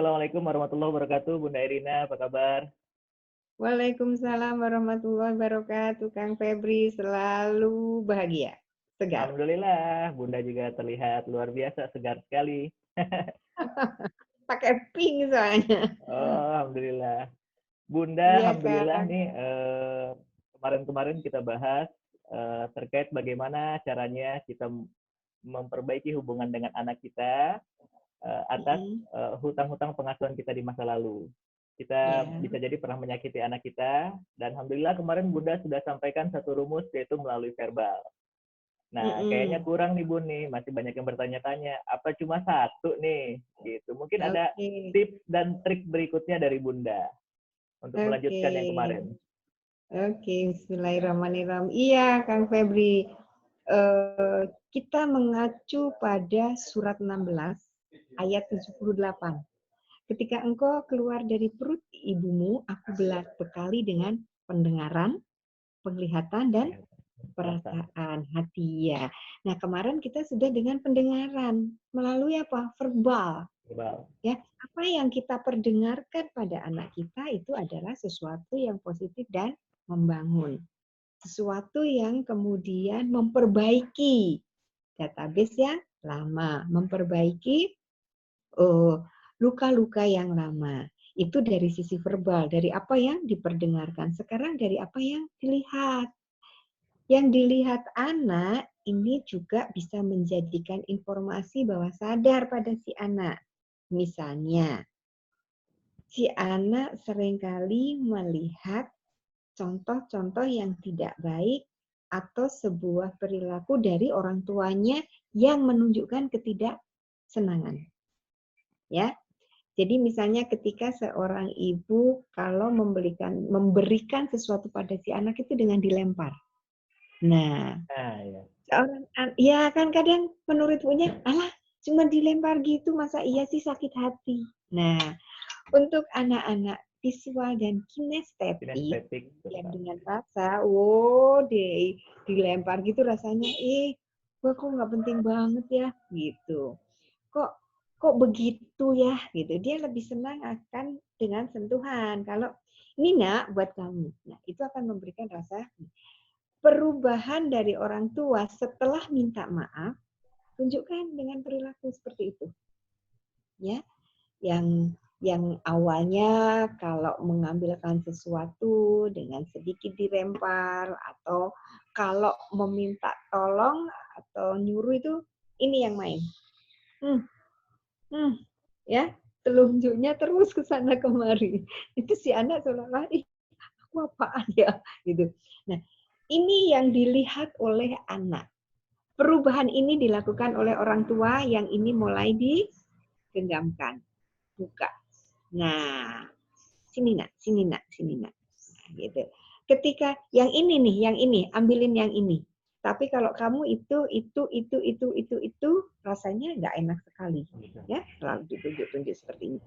Assalamualaikum warahmatullahi wabarakatuh. Bunda Irina, apa kabar? Waalaikumsalam warahmatullahi wabarakatuh. Kang Febri selalu bahagia, segar. Alhamdulillah, Bunda juga terlihat luar biasa, segar sekali. Pakai pink soalnya. Oh, Alhamdulillah. Bunda, Iya, Alhamdulillah Kang. nih, kemarin-kemarin kita bahas terkait bagaimana caranya kita memperbaiki hubungan dengan anak kita atas Mm-mm. hutang-hutang pengasuhan kita di masa lalu. Ya. Kita bisa jadi pernah menyakiti anak kita, dan Alhamdulillah kemarin Bunda sudah sampaikan satu rumus, yaitu melalui verbal. Nah, kayaknya Mm-mm. kurang nih Bun nih, masih banyak yang bertanya-tanya. Apa cuma satu nih? Gitu. Mungkin ada Oke. tips dan trik berikutnya dari Bunda untuk Oke. melanjutkan yang kemarin. Oke, bismillahirrahmanirrahim. Iya, Kang Febri. Kita mengacu pada surat 16 ayat 78. Ketika engkau keluar dari perut ibumu, aku bekali dengan pendengaran, penglihatan, dan Rasa. perasaan hati ya. Nah, kemarin kita sudah dengan pendengaran melalui apa? Verbal. Verbal. Ya, apa yang kita perdengarkan pada anak kita itu adalah sesuatu yang positif dan membangun. Sesuatu yang kemudian memperbaiki database yang lama, memperbaiki luka-luka yang lama. Itu dari sisi verbal, dari apa yang diperdengarkan. Sekarang dari apa yang dilihat. Yang dilihat anak ini juga bisa menjadikan informasi bahwa sadar pada si anak. Misalnya, si anak seringkali melihat contoh-contoh yang tidak baik atau sebuah perilaku dari orang tuanya yang menunjukkan ketidaksenangan. Ya, jadi misalnya ketika seorang ibu kalau memberikan sesuatu pada si anak itu dengan dilempar. Nah, Ya. ya kan kadang menurut ibunya, alah cuma dilempar gitu masa iya sih sakit hati. Nah, untuk anak-anak visual dan kinestetik Kinestetik. yang dengan rasa, wow deh dilempar gitu rasanya, gua kok nggak penting banget ya gitu. Kok kok begitu ya gitu. Dia lebih senang akan dengan sentuhan. Kalau ini nak buat kamu. Nah, itu akan memberikan rasa perubahan dari orang tua setelah minta maaf, tunjukkan dengan perilaku seperti itu. Ya, yang awalnya kalau mengambilkan sesuatu dengan sedikit dilempar atau kalau meminta tolong atau nyuruh itu ini yang main. Ya, telunjuknya terus ke sana kemari. Itu si anak seolah-olah, aku apaan ya gitu. Nah, ini yang dilihat oleh anak. Perubahan ini dilakukan oleh orang tua yang ini mulai digenggamkan. Buka. Nah, sini nak, sini nak, sini nak. Nah, gitu. Ketika yang ini nih, yang ini, ambilin yang ini. Tapi kalau kamu itu, rasanya nggak enak sekali. Ya, selalu ditunjuk-tunjuk seperti ini.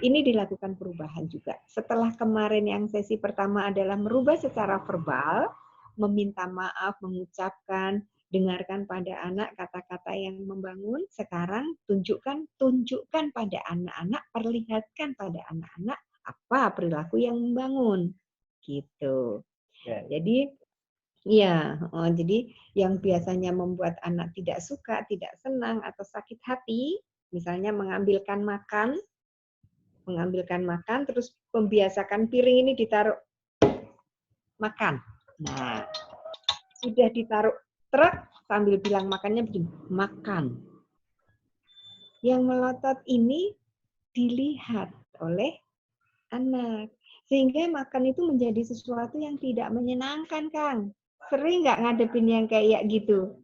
Ini dilakukan perubahan juga. Setelah kemarin yang sesi pertama adalah merubah secara verbal, meminta maaf, mengucapkan, dengarkan pada anak kata-kata yang membangun. Sekarang tunjukkan pada anak-anak, perlihatkan pada anak-anak apa perilaku yang membangun. Gitu. Jadi jadi yang biasanya membuat anak tidak suka, tidak senang atau sakit hati, misalnya mengambilkan makan terus membiasakan piring ini ditaruh makan. Nah, sudah ditaruh truk sambil bilang makannya begini, makan. Yang melotot ini dilihat oleh anak. Sehingga makan itu menjadi sesuatu yang tidak menyenangkan, Kang. Sering nggak ngadepin yang kayak gitu?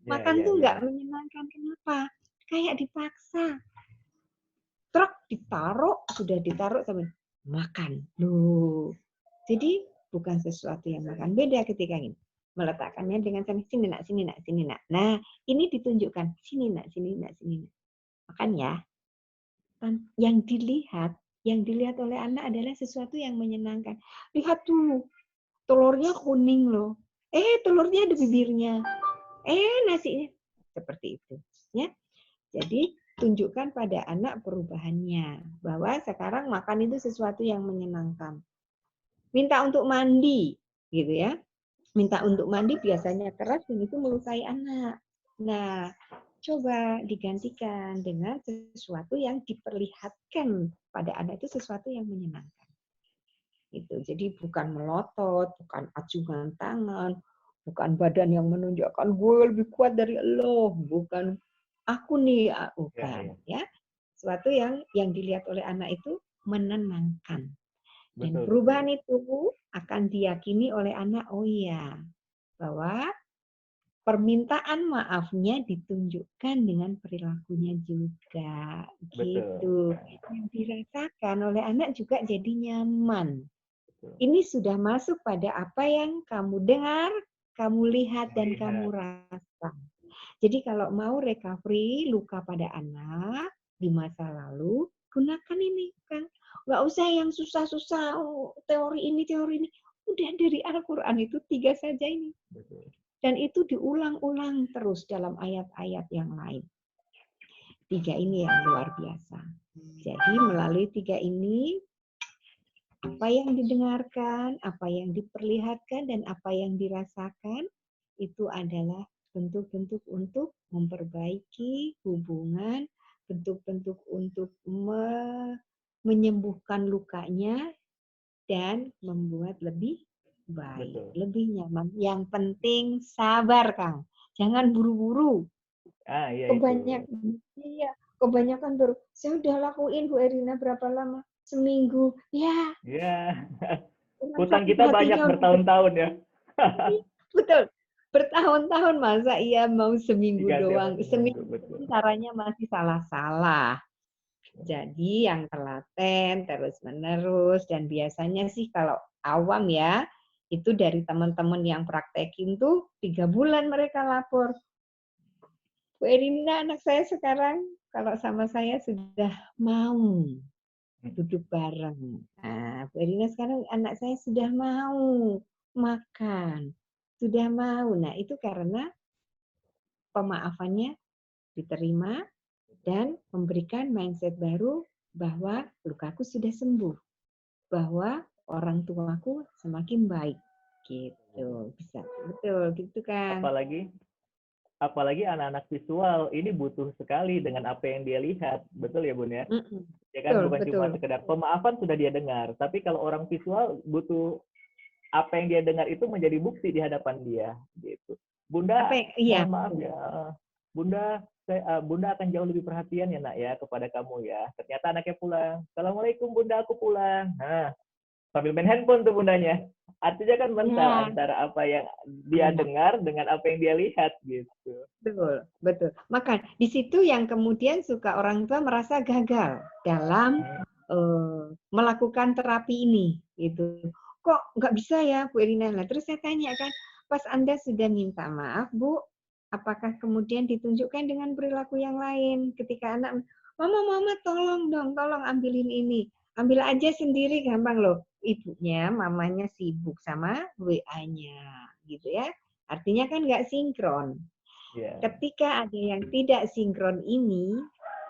Makan tuh nggak menyenangkan. Kenapa? Kayak dipaksa. Truk sudah ditaruh sampai makan. Loh. Jadi bukan sesuatu yang makan. Beda ketika ini. Meletakkannya dengan sini nak, sini nak, sini nak. Nah, ini ditunjukkan. Sini nak, sini nak, sini nak. Makan ya. Yang dilihat oleh anak adalah sesuatu yang menyenangkan. Lihat tuh, telurnya kuning loh. Telurnya ada bibirnya. Nasinya seperti itu, ya. Jadi tunjukkan pada anak perubahannya. Bahwa sekarang makan itu sesuatu yang menyenangkan. Minta untuk mandi, gitu ya. Minta untuk mandi biasanya keras dan itu melukai anak. Nah, coba digantikan dengan sesuatu yang diperlihatkan pada anak itu sesuatu yang menyenangkan. Gitu. Jadi bukan melotot, bukan acungan tangan, bukan badan yang menunjukkan gue lebih kuat dari lo, bukan aku nih, bukan ya. Sesuatu yang dilihat oleh anak itu menenangkan. Dan Betul, perubahan betul. itu akan diyakini oleh anak, oh iya, bahwa permintaan maafnya ditunjukkan dengan perilakunya juga. Betul. Gitu. Yang dirasakan oleh anak juga jadi nyaman. Betul. Ini sudah masuk pada apa yang kamu dengar, kamu lihat, dan kamu rasa. Jadi kalau mau recovery luka pada anak di masa lalu, gunakan ini, Kang. Nggak usah yang susah-susah, teori ini. Udah dari Al-Quran itu 3 saja ini. Betul. Dan itu diulang-ulang terus dalam ayat-ayat yang lain. 3 ini yang luar biasa. Jadi melalui 3 ini, apa yang didengarkan, apa yang diperlihatkan, dan apa yang dirasakan, itu adalah bentuk-bentuk untuk memperbaiki hubungan, bentuk-bentuk untuk menyembuhkan lukanya, dan membuat lebih baik, Betul. lebih nyaman. Yang penting sabar, Kang. Jangan buru-buru. Iya Kebanyakan baru, saya udah lakuin Bu Erina berapa lama? Seminggu. Ya, Iya. orang Hutang sakit kita banyak hatinya udah bertahun-tahun ya. betul. Bertahun-tahun masa iya mau seminggu Diganti sama doang. seminggu, Seminggu betul. caranya masih salah-salah. Jadi yang telaten terus-menerus, dan biasanya sih kalau awam ya, itu dari teman-teman yang praktekin tuh 3 bulan mereka lapor. Bu Erina, anak saya sekarang kalau sama saya sudah mau duduk bareng. Nah, Bu Erina sekarang anak saya sudah mau makan, sudah mau. Nah, itu karena pemaafannya diterima dan memberikan mindset baru bahwa lukaku sudah sembuh, bahwa orang tuaku semakin baik. Gitu. Bisa. Betul, gitu kan. Apalagi anak-anak visual ini butuh sekali dengan apa yang dia lihat. Betul ya, Bun ya? Ya kan, Betul, bukan cuma betul. sekedar pemaafan sudah dia dengar, tapi kalau orang visual butuh apa yang dia dengar itu menjadi bukti di hadapan dia gitu. Apa Bunda, yang, iya. mohon maaf ya. Bunda akan jauh lebih perhatian ya nak ya kepada kamu ya. Ternyata anaknya pulang. Assalamualaikum Bunda, aku pulang. Nah, sambil main handphone tuh bundanya. Artinya kan mental Ya, antara apa yang dia ya. dengar dengan apa yang dia lihat gitu. Betul, betul. Maka di situ yang kemudian suka orang tua merasa gagal dalam melakukan terapi ini, gitu. Kok nggak bisa ya, Bu Erina? Nah, terus saya tanya kan, pas Anda sudah minta maaf, Bu, apakah kemudian ditunjukkan dengan perilaku yang lain? Ketika anak, Mama, tolong dong, tolong ambilin ini. Ambil aja sendiri, gampang loh. Ibunya, mamanya sibuk sama WA-nya, gitu ya. Artinya kan nggak sinkron. Yeah. Ketika ada yang tidak sinkron ini,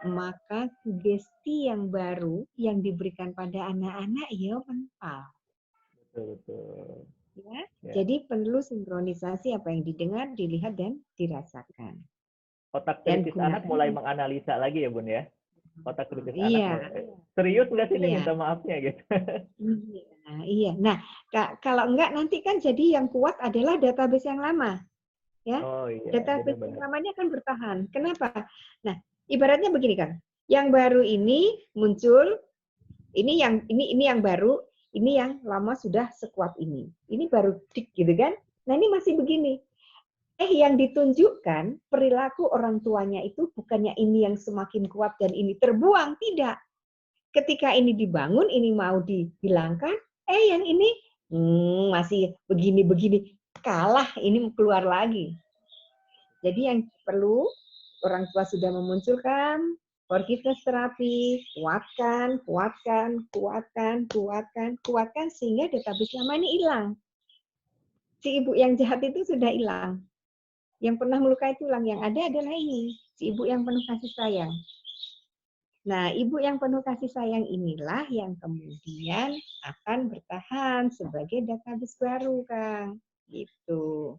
maka sugesti yang baru yang diberikan pada anak-anak ya mental. Betul. Ya? Ya. Jadi perlu sinkronisasi apa yang didengar, dilihat, dan dirasakan. Otak Dan kritis anak gunakan. mulai menganalisa lagi ya Bun ya. Otak kritis anak Iya. serius nggak sih ini Iya. minta maafnya gitu. Iya. Nah, kalau enggak nanti kan jadi yang kuat adalah database yang lama. Ya. Oh iya, Database yang benar-benar. lamanya akan bertahan. Kenapa? Nah, ibaratnya begini kan. Yang baru ini muncul, ini yang baru, ini yang lama sudah sekuat ini. Ini baru dik gitu kan. Nah, ini masih begini. Yang ditunjukkan perilaku orang tuanya itu bukannya ini yang semakin kuat dan ini terbuang, tidak. Ketika ini dibangun, ini mau dihilangkan, yang ini masih begini-begini, kalah, ini keluar lagi. Jadi yang perlu, orang tua sudah memunculkan forgiveness terapi, kuatkan, sehingga database lama ini hilang. Si ibu yang jahat itu sudah hilang. Yang pernah melukai itu hilang. Yang ada adalah ini, si ibu yang penuh kasih sayang. Nah, ibu yang penuh kasih sayang inilah yang kemudian akan bertahan sebagai database baru, Kang. Gitu.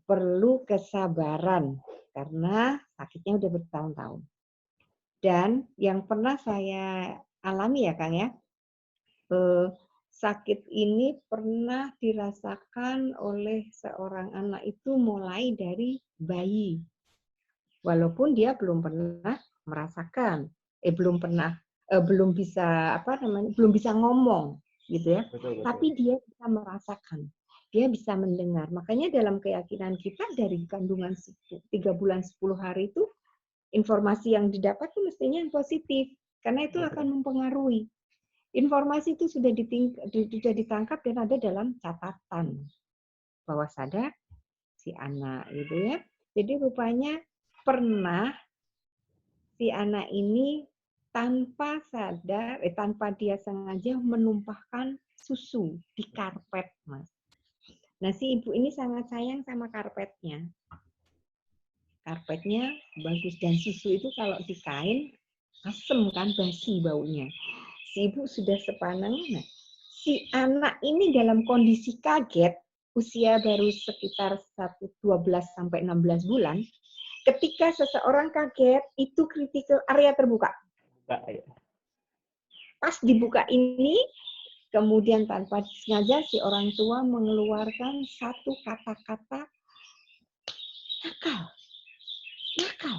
Perlu kesabaran karena sakitnya udah bertahun-tahun. Dan yang pernah saya alami ya, Kang ya, sakit ini pernah dirasakan oleh seorang anak itu mulai dari bayi. Walaupun dia belum pernah merasakan, belum bisa belum bisa ngomong, gitu ya. Betul, betul. Tapi dia bisa merasakan, dia bisa mendengar. Makanya dalam keyakinan kita dari kandungan 3 bulan 10 hari itu informasi yang didapat itu mestinya yang positif, karena itu akan mempengaruhi. Informasi itu sudah ditangkap dan ada dalam catatan bawah sadar si anak, gitu ya. Jadi rupanya pernah si anak ini tanpa sadar, tanpa dia sengaja menumpahkan susu di karpet, Mas. Nah, si ibu ini sangat sayang sama karpetnya. Karpetnya bagus dan susu itu kalau di kain asem kan, basi baunya. Si ibu sudah sepaneng. Nah, si anak ini dalam kondisi kaget, usia baru sekitar 12 sampai 16 bulan, ketika seseorang kaget, itu critical area terbuka. Pas dibuka ini, kemudian tanpa sengaja si orang tua mengeluarkan satu kata-kata, nakal. Nakal.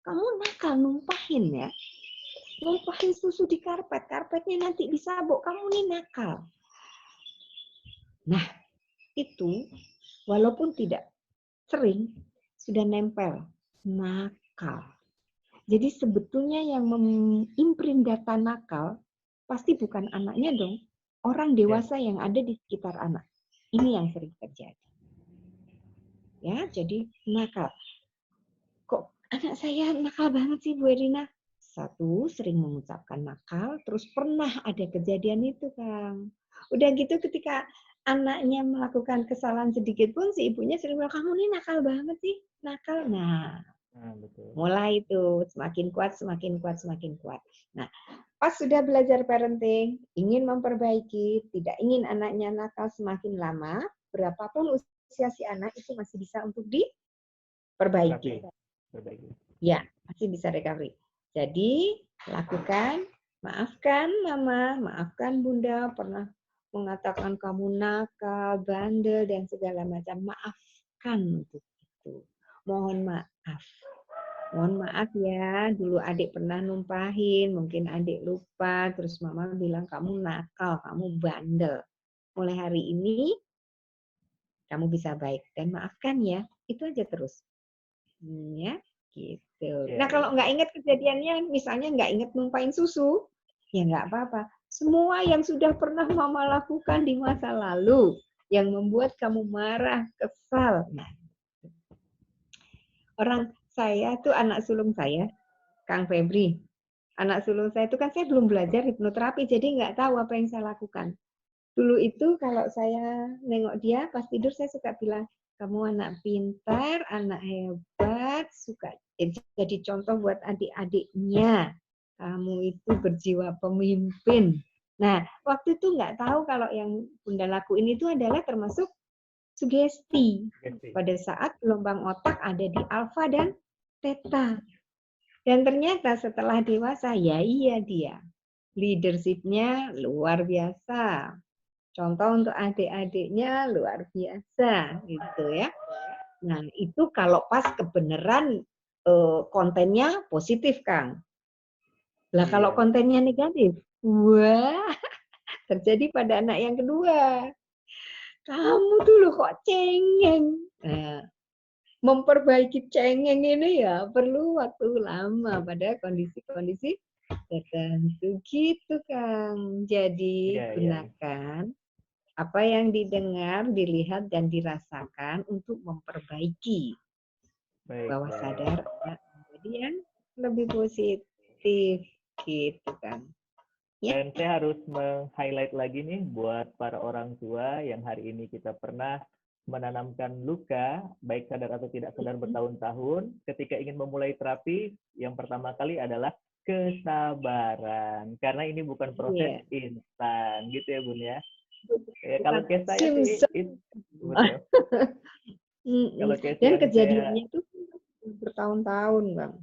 Kamu nakal numpahin ya. Numpahin susu di karpet. Karpetnya nanti disabuk. Kamu nih nakal. Nah, itu walaupun tidak sering, sudah nempel. Nakal. Jadi sebetulnya yang mengimprint data nakal pasti bukan anaknya dong. Orang dewasa yang ada di sekitar anak. Ini yang sering terjadi. Ya, jadi nakal. Kok anak saya nakal banget sih, Bu Erina? Satu, sering mengucapkan nakal, terus pernah ada kejadian itu, Kang. Udah gitu ketika anaknya melakukan kesalahan sedikit pun, si ibunya sering bilang, kamu nih nakal banget sih, nakal. Nah, betul. mulai itu semakin kuat, semakin kuat, semakin kuat. Nah, pas sudah belajar parenting, ingin memperbaiki, tidak ingin anaknya nakal semakin lama, berapapun usia si anak itu masih bisa untuk diperbaiki. Ya, masih bisa recovery. Jadi, lakukan, maafkan mama, maafkan bunda, pernah mengatakan kamu nakal, bandel, dan segala macam. Maafkan untuk itu. Mohon maaf. Mohon maaf ya, dulu adik pernah numpahin, mungkin adik lupa, terus mama bilang kamu nakal, kamu bandel. Mulai hari ini, kamu bisa baik. Dan maafkan ya, itu aja terus. Ya, gitu. Nah, kalau nggak ingat kejadiannya, misalnya nggak ingat numpahin susu, ya nggak apa-apa. Semua yang sudah pernah mama lakukan di masa lalu, yang membuat kamu marah, kesal. Nah, orang saya tuh anak sulung saya, Kang Febri. Anak sulung saya itu kan saya belum belajar hipnoterapi, jadi nggak tahu apa yang saya lakukan. Dulu itu kalau saya nengok dia pas tidur saya suka bilang, kamu anak pintar, anak hebat, suka jadi contoh buat adik-adiknya. Kamu itu berjiwa pemimpin. Nah, waktu itu nggak tahu kalau yang Bunda lakuin itu adalah termasuk sugesti. Pada saat gelombang otak ada di alfa dan theta. Dan ternyata setelah dewasa, ya iya dia. Leadership-nya luar biasa. Contoh untuk adik-adiknya luar biasa gitu ya. Nah, itu kalau pas kebenaran kontennya positif, Kang. Lah kalau kontennya negatif, wah, terjadi pada anak yang kedua. Kamu tuh loh kok cengeng. Nah, memperbaiki cengeng ini ya perlu waktu lama pada kondisi-kondisi tertentu gitu, Kang. Jadi gunakan apa yang didengar, dilihat, dan dirasakan untuk memperbaiki bawah sadar jadi yang lebih positif gitu kan. Ya. Dan saya harus meng-highlight lagi nih buat para orang tua yang hari ini kita pernah menanamkan luka, baik sadar atau tidak sadar bertahun-tahun, ketika ingin memulai terapi, yang pertama kali adalah kesabaran. Karena ini bukan proses Iya. instan, gitu ya Bun ya. Ya, Bukan kalau case saya sih, Simpson. betul. Mm-mm. Kalau case Dan yang saya, kejadiannya itu bertahun-tahun, Bang.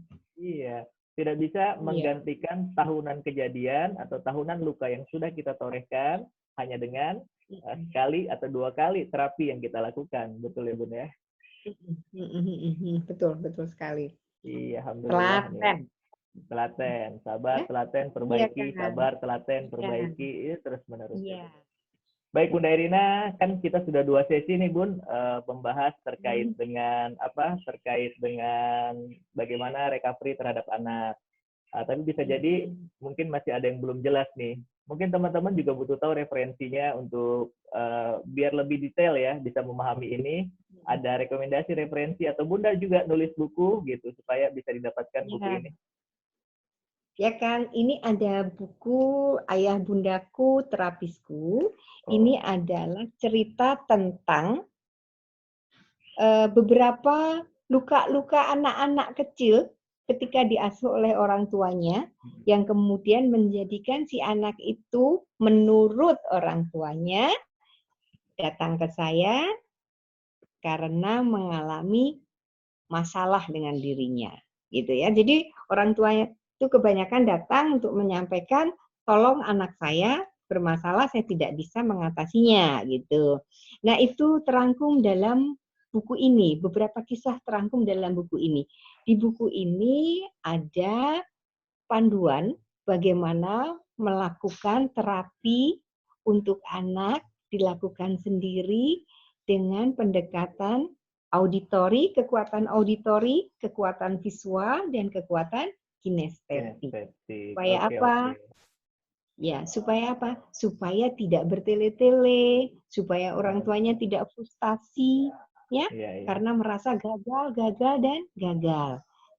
iya, tidak bisa Iya. menggantikan tahunan kejadian atau tahunan luka yang sudah kita torehkan hanya dengan sekali atau 2 kali terapi yang kita lakukan. Betul ya Bun ya? Betul, betul sekali. Iya, alhamdulillah nih. Telaten, Telaten, sabar, ya? telaten, Iya perbaiki, kan? sabar, telaten, Iya. perbaiki, itu terus menerus. Iya. Baik Bunda Irina, kan kita sudah 2 sesi nih Bun, membahas terkait Hmm. dengan apa? Terkait dengan bagaimana recovery terhadap anak. Tapi bisa jadi mungkin masih ada yang belum jelas nih. Mungkin teman-teman juga butuh tahu referensinya untuk biar lebih detail ya, bisa memahami ini. Ada rekomendasi referensi atau Bunda juga nulis buku gitu supaya bisa didapatkan buku Ya. ini. Ya kan, ini ada buku Ayah Bundaku Terapisku. Ini Oh, adalah cerita tentang beberapa luka-luka anak-anak kecil ketika diasuh oleh orang tuanya, yang kemudian menjadikan si anak itu menurut orang tuanya datang ke saya karena mengalami masalah dengan dirinya, gitu ya. Jadi orang tuanya itu kebanyakan datang untuk menyampaikan, tolong anak saya bermasalah, saya tidak bisa mengatasinya, gitu. Nah itu terangkum dalam buku ini, beberapa kisah terangkum dalam buku ini. Di buku ini ada panduan bagaimana melakukan terapi untuk anak dilakukan sendiri dengan pendekatan auditori, kekuatan visual, dan kekuatan kinestetik. kinestetik. Supaya Oke, oke. apa? Ya, supaya apa? Supaya tidak bertele-tele, supaya orang tuanya tidak frustasi, ya, Iya, iya. karena merasa gagal, gagal, dan gagal.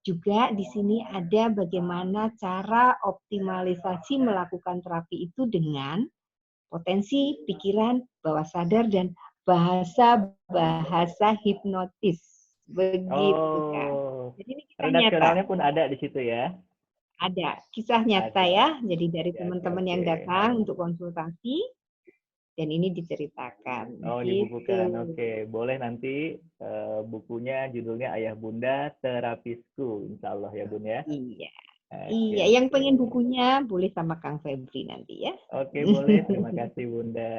Juga di sini ada bagaimana cara optimalisasi melakukan terapi itu dengan potensi pikiran, bawah sadar, dan bahasa-bahasa hipnotis. Begitu, Kang. Oh, Jadi ini kisah nyata. redaksionalnya pun ada di situ ya? Ada kisah nyata Ada. ya. Jadi dari Ya, oke, teman-teman yang oke. datang untuk konsultasi dan ini diceritakan. Oh, Gitu. dibukukan. Oke, boleh nanti bukunya judulnya Ayah Bunda Terapisku, Insya Allah ya Bun ya. Iya. Oke, Iya, yang oke. pengen bukunya boleh sama Kang Febri nanti ya. Oke, boleh. Terima kasih Bunda.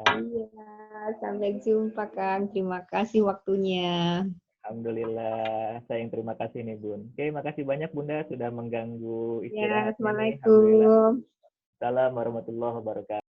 Iya, sampai jumpa Kang. Terima kasih waktunya. Alhamdulillah, saya yang terima kasih nih Bun. Oke, makasih banyak Bunda sudah mengganggu Ya, istirahatnya nih. Alhamdulillah. Assalamualaikum. Assalamualaikum warahmatullahi wabarakatuh.